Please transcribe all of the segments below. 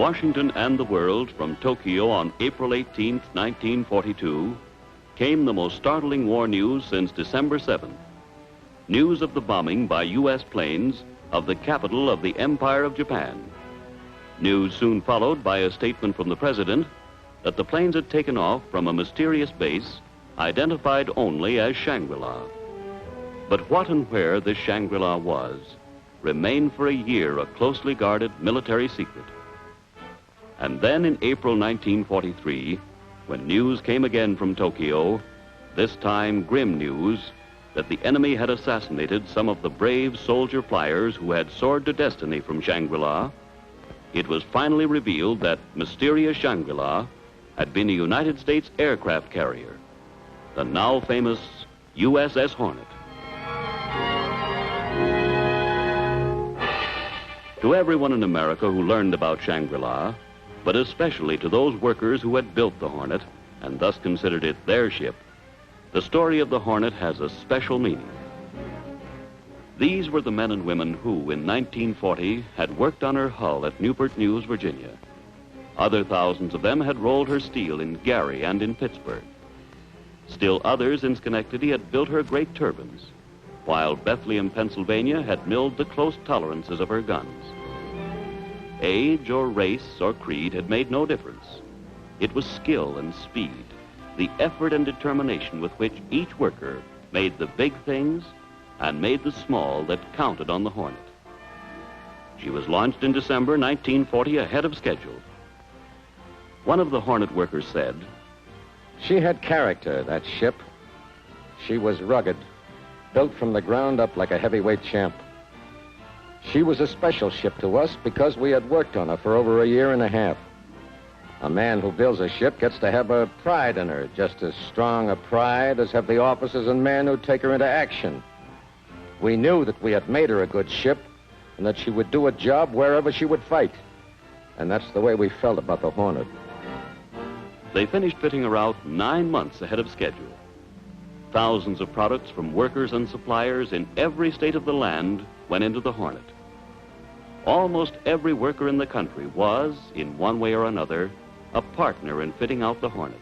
Washington and the world from Tokyo on April 18, 1942, came the most startling war news since December 7th. News of the bombing by U.S. planes of the capital of the Empire of Japan. News soon followed by a statement from the President that the planes had taken off from a mysterious base identified only as Shangri-La. But what and where this Shangri-La was remained for a year a closely guarded military secret. And then in April 1943, when news came again from Tokyo, this time grim news, that the enemy had assassinated some of the brave soldier flyers who had soared to destiny from Shangri-La, it was finally revealed that mysterious Shangri-La had been a United States aircraft carrier, the now famous USS Hornet. To everyone in America who learned about Shangri-La, but especially to those workers who had built the Hornet and thus considered it their ship, the story of the Hornet has a special meaning. These were the men and women who, in 1940, had worked on her hull at Newport News, Virginia. Other thousands of them had rolled her steel in Gary and in Pittsburgh. Still others in Schenectady had built her great turbines, while Bethlehem, Pennsylvania had milled the close tolerances of her guns. Age or race or creed had made no difference. It was skill and speed, the effort and determination with which each worker made the big things and made the small that counted on the Hornet. She was launched in December 1940 ahead of schedule. One of the Hornet workers said, "She had character, that ship. She was rugged, built from the ground up like a heavyweight champ. She was a special ship to us because we had worked on her for over a year and a half. A man who builds a ship gets to have a pride in her, just as strong a pride as have the officers and men who take her into action. We knew that we had made her a good ship and that she would do a job wherever she would fight. And that's the way we felt about the Hornet." They finished fitting her out 9 months ahead of schedule. Thousands of products from workers and suppliers in every state of the land went into the Hornet. Almost every worker in the country was, in one way or another, a partner in fitting out the Hornet.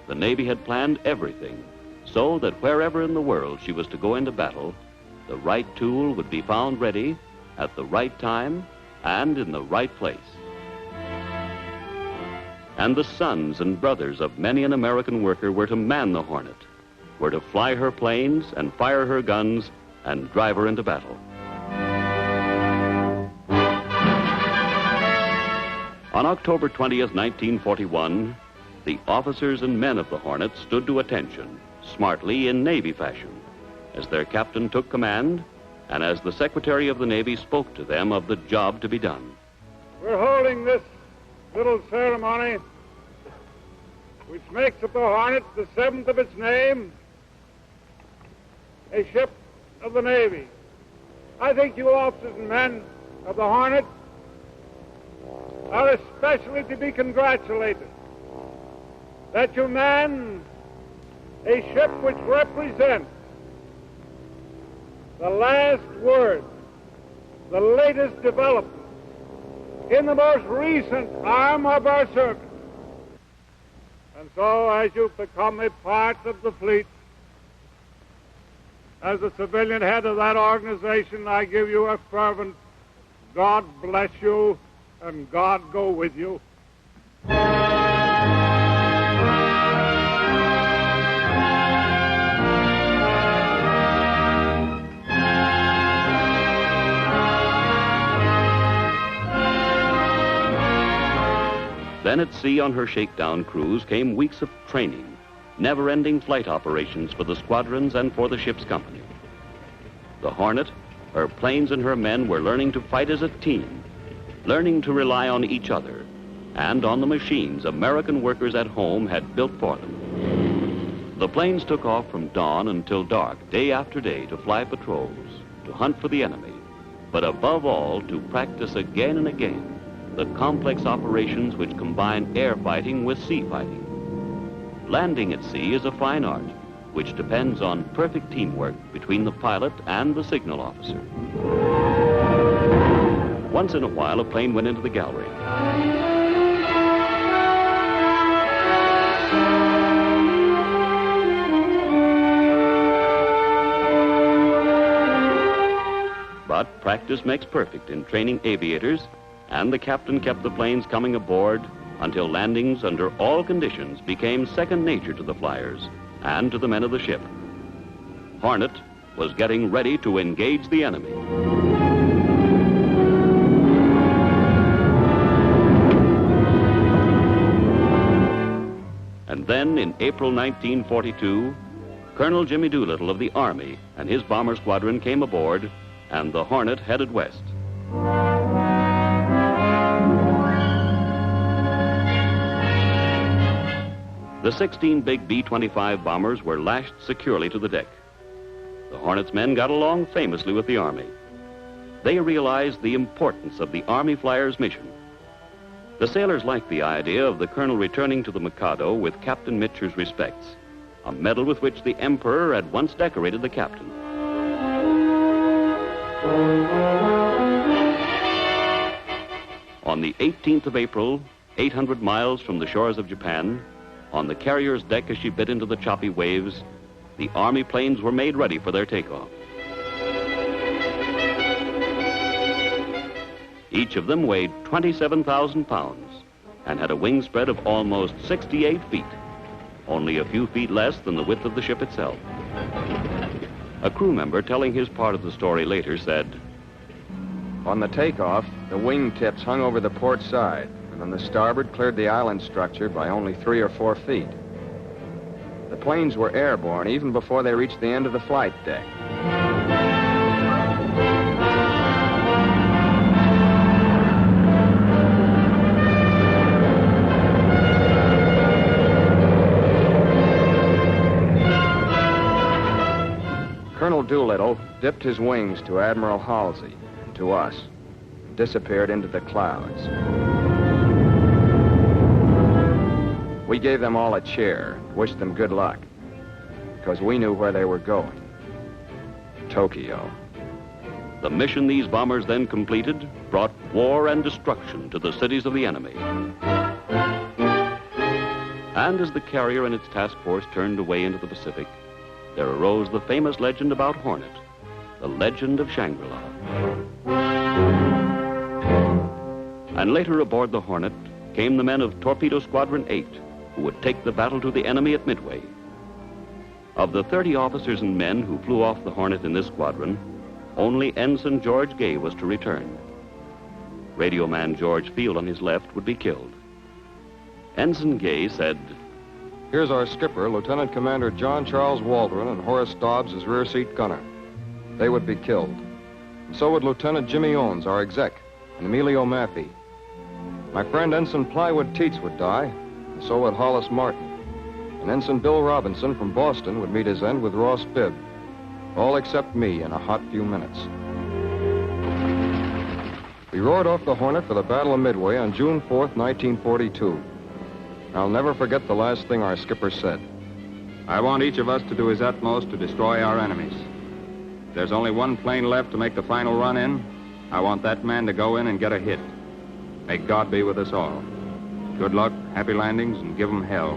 The Navy had planned everything so that wherever in the world she was to go into battle, the right tool would be found ready at the right time and in the right place. And the sons and brothers of many an American worker were to man the Hornet, were to fly her planes and fire her guns and drive her into battle. On October 20th, 1941, the officers and men of the Hornet stood to attention, smartly in Navy fashion, as their captain took command and as the Secretary of the Navy spoke to them of the job to be done. "We're holding this little ceremony which makes of the Hornet the seventh of its name, a ship of the Navy. I think you officers and men of the Hornet are especially to be congratulated that you man a ship which represents the last word, the latest development in the most recent arm of our service. And so, as you've become a part of the fleet, as the civilian head of that organization, I give you a fervent God bless you and God go with you." Then at sea on her shakedown cruise came weeks of training, never-ending flight operations for the squadrons and for the ship's company. The Hornet, her planes and her men were learning to fight as a team, learning to rely on each other and on the machines American workers at home had built for them. The planes took off from dawn until dark, day after day, to fly patrols, to hunt for the enemy, but above all, to practice again and again the complex operations which combine air fighting with sea fighting. Landing at sea is a fine art, which depends on perfect teamwork between the pilot and the signal officer. Once in a while, a plane went into the gallery. But practice makes perfect in training aviators, and the captain kept the planes coming aboard until landings under all conditions became second nature to the flyers and to the men of the ship. Hornet was getting ready to engage the enemy. And then in April 1942, Colonel Jimmy Doolittle of the Army and his bomber squadron came aboard, and the Hornet headed west. The 16 big B-25 bombers were lashed securely to the deck. The Hornet's men got along famously with the Army. They realized the importance of the Army flyer's mission. The sailors liked the idea of the colonel returning to the Mikado with Captain Mitcher's respects, a medal with which the Emperor had once decorated the captain. On the 18th of April, 800 miles from the shores of Japan, on the carrier's deck as she bit into the choppy waves, the Army planes were made ready for their takeoff. Each of them weighed 27,000 pounds and had a wingspread of almost 68 feet, only a few feet less than the width of the ship itself. A crew member telling his part of the story later said, "On the takeoff, the wingtips hung over the port side, and on the starboard cleared the island structure by only 3 or 4 feet. The planes were airborne even before they reached the end of the flight deck. Colonel Doolittle dipped his wings to Admiral Halsey and to us, and disappeared into the clouds. We gave them all a cheer, wished them good luck, because we knew where they were going. Tokyo. The mission these bombers then completed brought war and destruction to the cities of the enemy. And as the carrier and its task force turned away into the Pacific, there arose the famous legend about Hornet, the legend of Shangri-La. And later aboard the Hornet came the men of Torpedo Squadron 8, who would take the battle to the enemy at Midway. Of the 30 officers and men who flew off the Hornet in this squadron, only Ensign George Gay was to return. Radio man George Field on his left would be killed. Ensign Gay said, "Here's our skipper, Lieutenant Commander John Charles Waldron, and Horace Dobbs as rear seat gunner. They would be killed. And so would Lieutenant Jimmy Owens, our exec, and Emilio Maffey. My friend Ensign Plywood Teets would die, and so would Hollis Martin. And Ensign Bill Robinson from Boston would meet his end with Ross Bibb. All except me in a hot few minutes." We roared off the Hornet for the Battle of Midway on June 4th, 1942. I'll never forget the last thing our skipper said. "I want each of us to do his utmost to destroy our enemies. If there's only one plane left to make the final run in, I want that man to go in and get a hit. May God be with us all. Good luck, happy landings, and give 'em hell."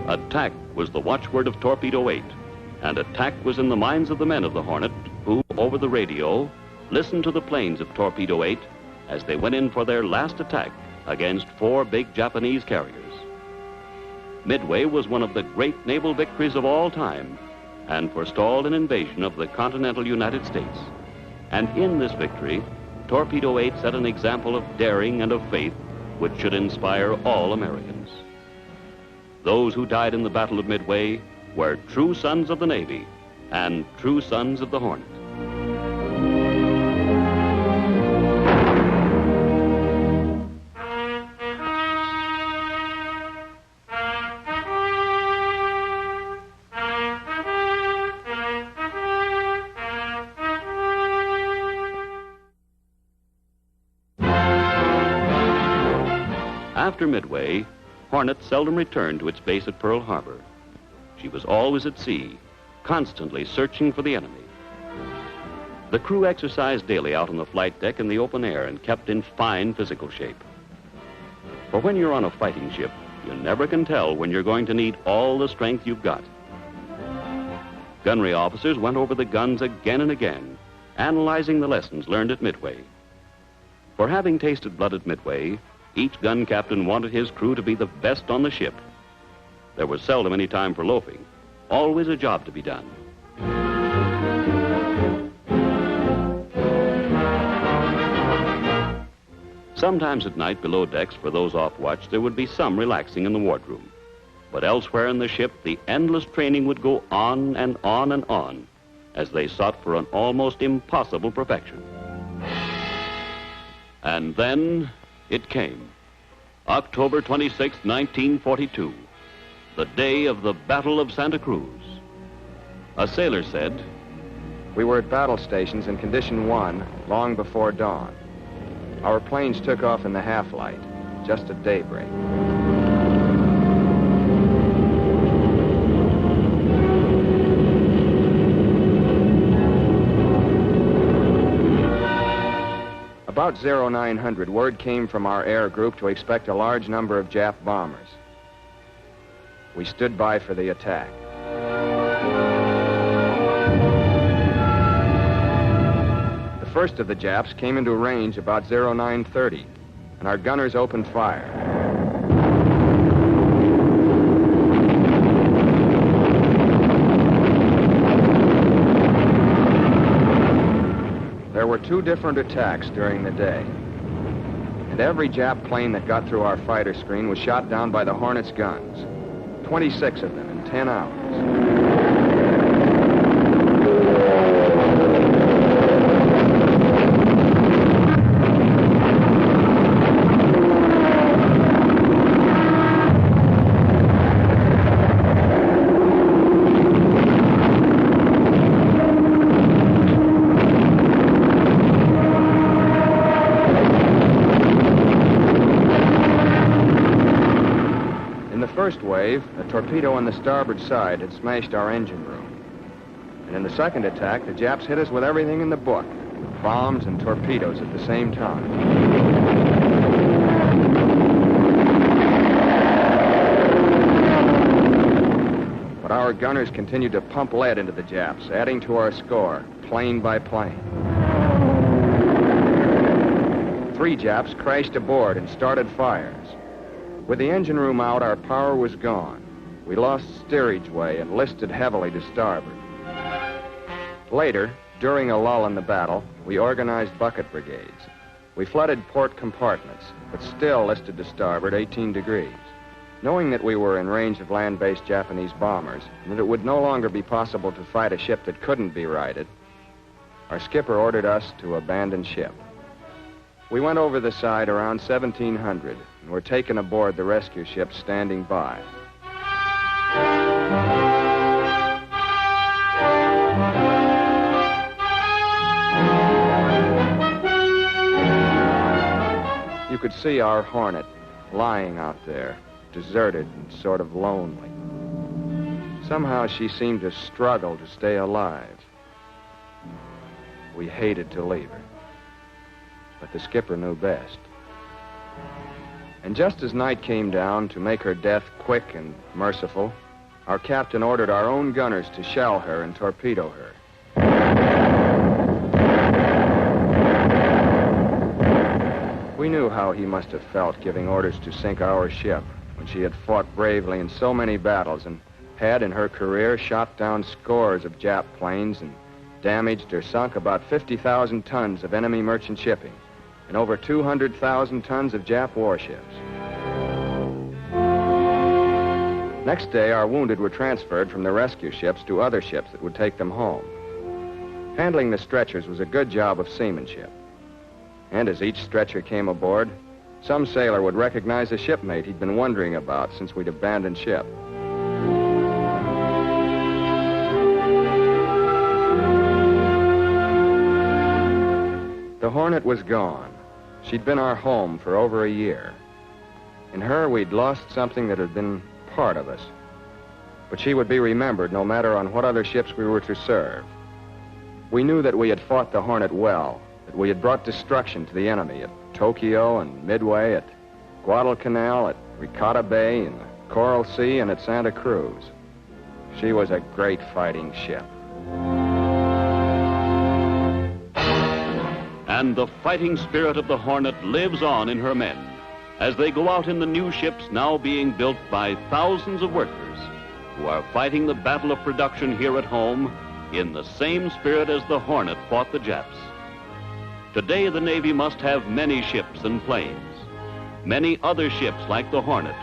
Attack was the watchword of Torpedo 8, and attack was in the minds of the men of the Hornet, who, over the radio, listened to the planes of Torpedo 8 as they went in for their last attack against 4 big Japanese carriers. Midway was one of the great naval victories of all time and forestalled an invasion of the continental United States. And in this victory, Torpedo 8 set an example of daring and of faith which should inspire all Americans. Those who died in the Battle of Midway were true sons of the Navy and true sons of the Hornet. After Midway, Hornet seldom returned to its base at Pearl Harbor. She was always at sea, constantly searching for the enemy. The crew exercised daily out on the flight deck in the open air and kept in fine physical shape. For when you're on a fighting ship, you never can tell when you're going to need all the strength you've got. Gunnery officers went over the guns again and again, analyzing the lessons learned at Midway. For having tasted blood at Midway, each gun captain wanted his crew to be the best on the ship. There was seldom any time for loafing, always a job to be done. Sometimes at night below decks, for those off watch, there would be some relaxing in the wardroom. But elsewhere in the ship, the endless training would go on and on and on as they sought for an almost impossible perfection. And then it came. October 26, 1942, the day of the Battle of Santa Cruz. A sailor said, "We were at battle stations in Condition 1 long before dawn. Our planes took off in the half-light, just at daybreak. About 0900, word came from our air group to expect a large number of Jap bombers. We stood by for the attack. The first of the Japs came into range about 0930, and our gunners opened fire. There were 2 different attacks during the day, and every Jap plane that got through our fighter screen was shot down by the Hornet's guns, 26 of them in 10 hours. First wave, a torpedo on the starboard side had smashed our engine room. And in the second attack, the Japs hit us with everything in the book, bombs and torpedoes at the same time. But our gunners continued to pump lead into the Japs, adding to our score, plane by plane. 3 Japs crashed aboard and started fires. With the engine room out, our power was gone. We lost steerage way and listed heavily to starboard. Later, during a lull in the battle, we organized bucket brigades. We flooded port compartments, but still listed to starboard 18 degrees. Knowing that we were in range of land-based Japanese bombers, and that it would no longer be possible to fight a ship that couldn't be righted, our skipper ordered us to abandon ship. We went over the side around 1700 and were taken aboard the rescue ship standing by. You could see our Hornet lying out there, deserted and sort of lonely. Somehow she seemed to struggle to stay alive. We hated to leave her, but the skipper knew best. And just as night came down, to make her death quick and merciful, our captain ordered our own gunners to shell her and torpedo her. We knew how he must have felt giving orders to sink our ship when she had fought bravely in so many battles and had, in her career, shot down scores of Jap planes and damaged or sunk about 50,000 tons of enemy merchant shipping and over 200,000 tons of Jap warships. Next day, our wounded were transferred from the rescue ships to other ships that would take them home. Handling the stretchers was a good job of seamanship. And as each stretcher came aboard, some sailor would recognize a shipmate he'd been wondering about since we'd abandoned ship. The Hornet was gone. She'd been our home for over a year. In her, we'd lost something that had been part of us. But she would be remembered no matter on what other ships we were to serve. We knew that we had fought the Hornet well, that we had brought destruction to the enemy at Tokyo and Midway, at Guadalcanal, at Ricotta Bay, in the Coral Sea, and at Santa Cruz. She was a great fighting ship. And the fighting spirit of the Hornet lives on in her men as they go out in the new ships now being built by thousands of workers who are fighting the battle of production here at home in the same spirit as the Hornet fought the Japs. Today, the Navy must have many ships and planes, many other ships like the Hornet,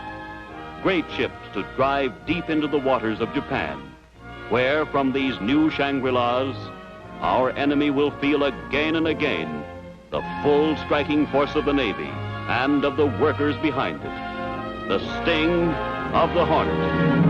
great ships to drive deep into the waters of Japan, where from these new Shangri-Las, our enemy will feel again and again the full striking force of the Navy and of the workers behind it, the sting of the Hornet.